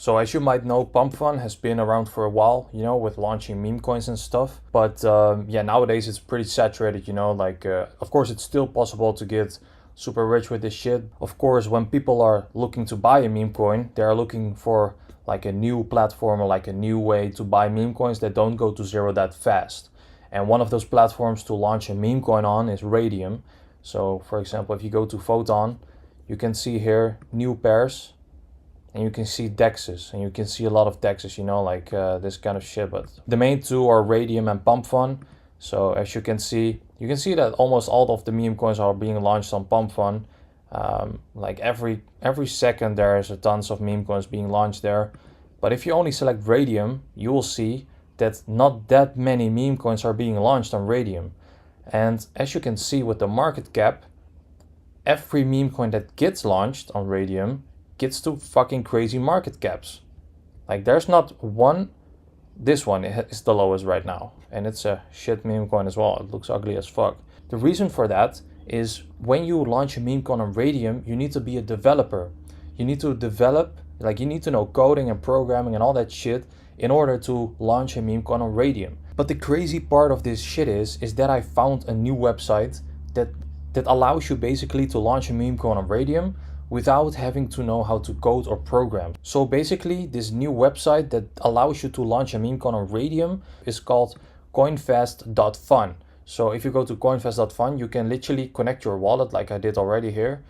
So as you might know, Pump Fun has been around for a while, you know, with launching meme coins and stuff. But yeah, nowadays it's pretty saturated, you know, like of course it's still possible to get super rich with this shit. Of course, when people are looking to buy a meme coin, they are looking for like a new platform or like a new way to buy meme coins that don't go to zero that fast. And one of those platforms to launch a meme coin on is Radium. So for example, if you go to Photon, you can see here new pairs. And you can see dexes, and you can see a lot of dexes, you know, like this kind of shit. But the main two are Radium and Pump Fun. So as you can see that almost all of the meme coins are being launched on Pump Fun. Like every second there is a tons of meme coins being launched there. But if you only select Radium, you will see that not that many meme coins are being launched on Radium. And as you can see with the market cap, every meme coin that gets launched on Radium gets to fucking crazy market caps. Like there's not one. This one is the lowest right now, and it's a shit meme coin as well. It looks ugly as fuck. The reason for that is when you launch a meme coin on Radium, you need to be a developer. You need to develop, like you need to know coding and programming and all that shit in order to launch a meme coin on Radium. But the crazy part of this shit is that I found a new website that allows you basically to launch a meme coin on Radium without having to know how to code or program. So basically this new website that allows you to launch a meme coin on Radium is called coinfast.fun. So if you go to coinfast.fun, you can literally connect your wallet like I did already here.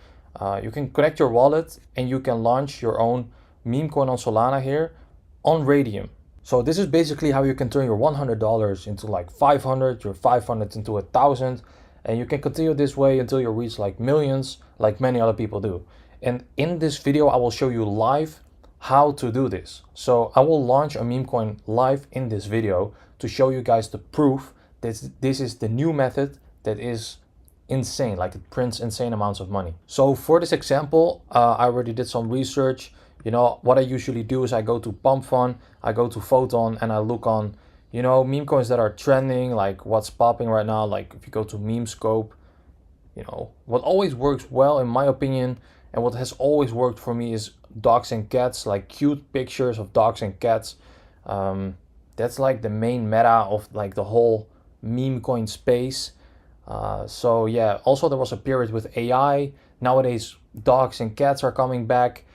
You can connect your wallet and you can launch your own meme coin on Solana here on Radium. So this is basically how you can turn your $100 into like 500, your 500 into 1,000, and you can continue this way until you reach like millions, like many other people do. And in this video, I will show you live how to do this. So I will launch a meme coin live in this video to show you guys the proof that this is the new method that is insane, like it prints insane amounts of money. So for this example, I already did some research. You know, what I usually do is I go to Pump Fun, I go to Photon, and I look on, you know, meme coins that are trending, like what's popping right now. Like if you go to Meme Scope, you know, what always works well in my opinion, and what has always worked for me is dogs and cats, like cute pictures of dogs and cats. That's like the main meta of like the whole meme coin space. So yeah, also there was a period with AI. Nowadays, dogs and cats are coming back.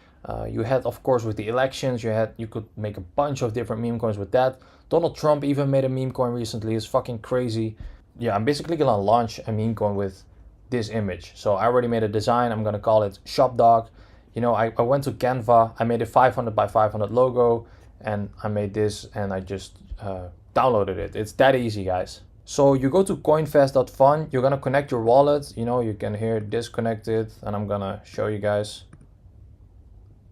You had, of course, with the elections, you could make a bunch of different meme coins with that. Donald Trump even made a meme coin recently. It's fucking crazy. Yeah, I'm basically gonna launch a meme coin with this image. So I already made a design. I'm gonna call it Shop Dog. You know, I went to Canva, I made a 500 by 500 logo, and I made this and I just downloaded it. It's that easy, guys. So you go to coinfast.fun, you're gonna connect your wallet. You know, you can hear disconnected, and I'm gonna show you guys.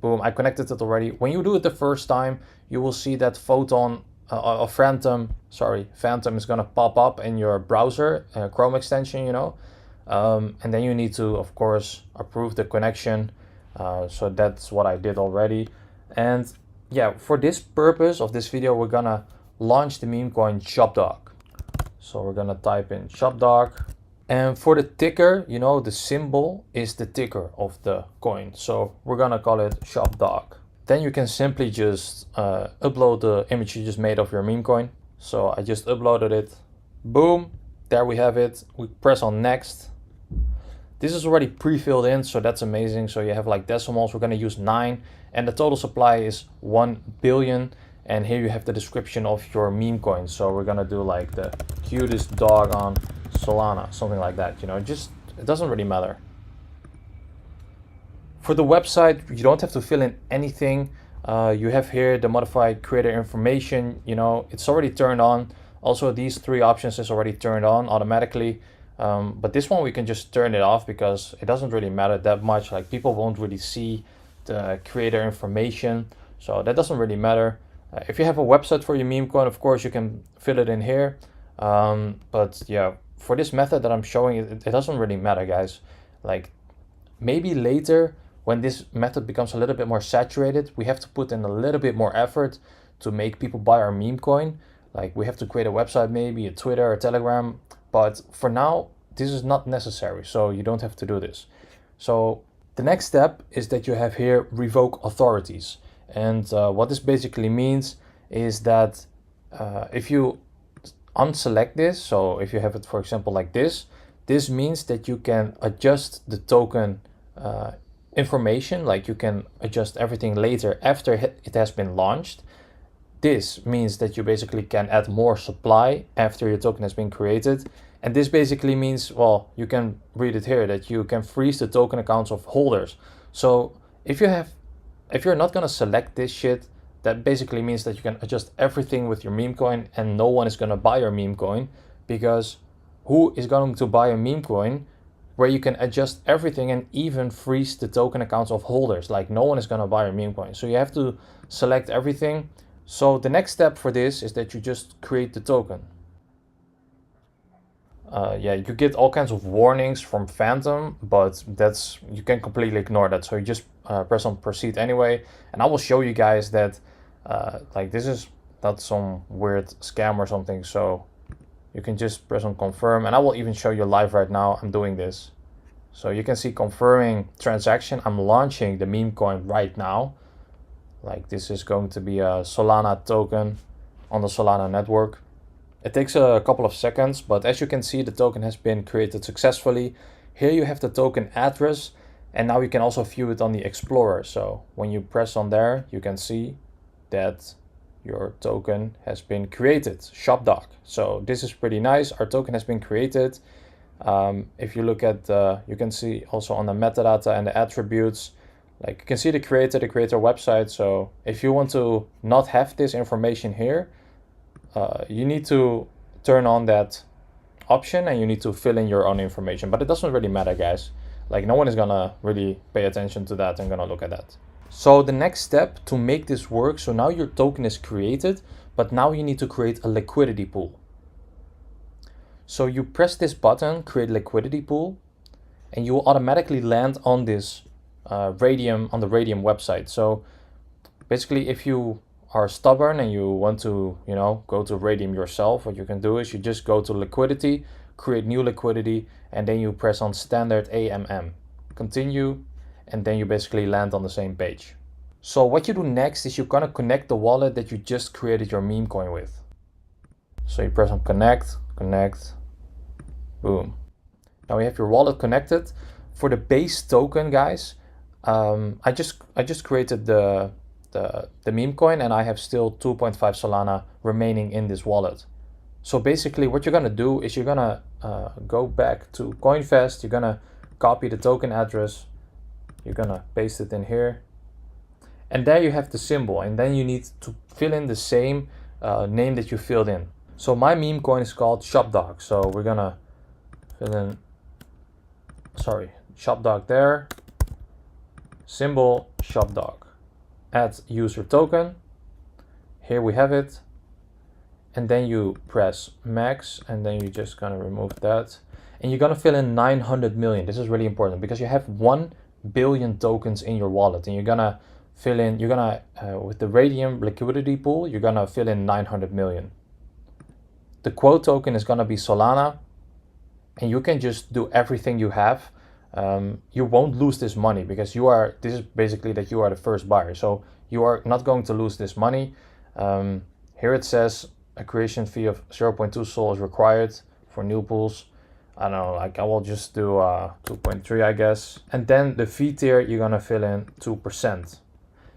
Boom, I connected it already. When you do it the first time, you will see that Phantom is gonna pop up in your browser, Chrome extension, you know. And then you need to, of course, approve the connection. So that's what I did already. And yeah, for this purpose of this video, we're gonna launch the meme coin ShopDog. So we're gonna type in ShopDog. And for the ticker, you know, the symbol is the ticker of the coin. So we're gonna call it ShopDog. Then you can simply just upload the image you just made of your meme coin. So I just uploaded it. Boom, there we have it. We press on next. This is already pre-filled in, so that's amazing. So you have like decimals, we're gonna use 9, and the total supply is 1 billion. And here you have the description of your meme coin. So we're gonna do like the cutest dog on Solana, something like that, you know, it doesn't really matter. For the website, you don't have to fill in anything. You have here the modified creator information, you know, it's already turned on. Also, these 3 options is already turned on automatically. But this one we can just turn it off because it doesn't really matter that much. Like people won't really see the creator information, so that doesn't really matter. If you have a website for your meme coin, of course you can fill it in here. But yeah, for this method that I'm showing, it doesn't really matter, guys. Like maybe later when this method becomes a little bit more saturated, we have to put in a little bit more effort to make people buy our meme coin. Like we have to create a website, maybe a Twitter or Telegram. But for now, this is not necessary, so you don't have to do this. So the next step is that you have here revoke authorities. And what this basically means is that if you unselect this, so if you have it, for example, like this means that you can adjust the token information, like you can adjust everything later after it has been launched. This means that you basically can add more supply after your token has been created. And this basically means, well, you can read it here, that you can freeze the token accounts of holders. So if you're not gonna select this shit, that basically means that you can adjust everything with your meme coin and no one is gonna buy your meme coin, because who is going to buy a meme coin where you can adjust everything and even freeze the token accounts of holders? Like, no one is gonna buy your meme coin. So you have to select everything. So the next step for this is that you just create the token. Yeah, you get all kinds of warnings from Phantom, but you can completely ignore that. So you just press on proceed anyway. And I will show you guys that like this is not some weird scam or something. So you can just press on confirm, and I will even show you live right now. I'm doing this. So you can see confirming transaction. I'm launching the meme coin right now. Like, this is going to be a Solana token on the Solana network. It takes a couple of seconds, but as you can see, the token has been created successfully. Here you have the token address, and now you can also view it on the Explorer. So when you press on there, you can see that your token has been created, ShopDoc. So this is pretty nice. Our token has been created. If you look at, you can see also on the metadata and the attributes, like you can see the creator website. So if you want to not have this information here, you need to turn on that option and you need to fill in your own information. But it doesn't really matter, guys. Like, no one is gonna really pay attention to that and gonna look at that. So the next step to make this work, so now your token is created, but now you need to create a liquidity pool. So you press this button, create liquidity pool, and you will automatically land on this Radium, on the Radium website. So basically, if you are stubborn and you want to, you know, go to Radium yourself, what you can do is you just go to liquidity, create new liquidity, and then you press on standard AMM, continue, and then you basically land on the same page. So what you do next is you're gonna connect the wallet that you just created your meme coin with. So you press on connect, boom. Now we have your wallet connected. For the base token, guys, I just created the meme coin, and I have still 2.5 Solana remaining in this wallet. So basically what you're gonna do is you're gonna go back to CoinFest, you're gonna copy the token address, you're gonna paste it in here, and there you have the symbol, and then you need to fill in the same name that you filled in. So my meme coin is called ShopDoc, so we're gonna fill in, ShopDoc there, symbol ShopDoc, add user token, here we have it, and then you press max, and then you're just gonna remove that, and you're gonna fill in 900 million. This is really important because you have 1 billion tokens in your wallet, and you're gonna fill in, with the Radium liquidity pool, you're gonna fill in 900 million. The quote token is gonna be Solana, and you can just do everything you have. You won't lose this money because this is basically that you are the first buyer. So you are not going to lose this money. Here it says a creation fee of 0.2 Sol is required for new pools. I don't know, like I will just do 2.3, I guess. And then the fee tier, you're gonna fill in 2%.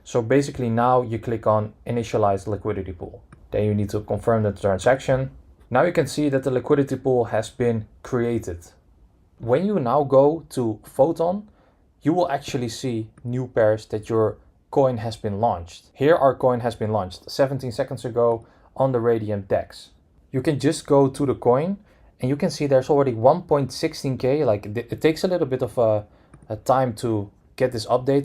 So basically now you click on initialize liquidity pool. Then you need to confirm the transaction. Now you can see that the liquidity pool has been created. When you now go to Photon, you will actually see new pairs that your coin has been launched. Here our coin has been launched 17 seconds ago on the Radium DEX. You can just go to the coin and you can see there's already 1.16k. Like it takes a little bit of a time to get this update.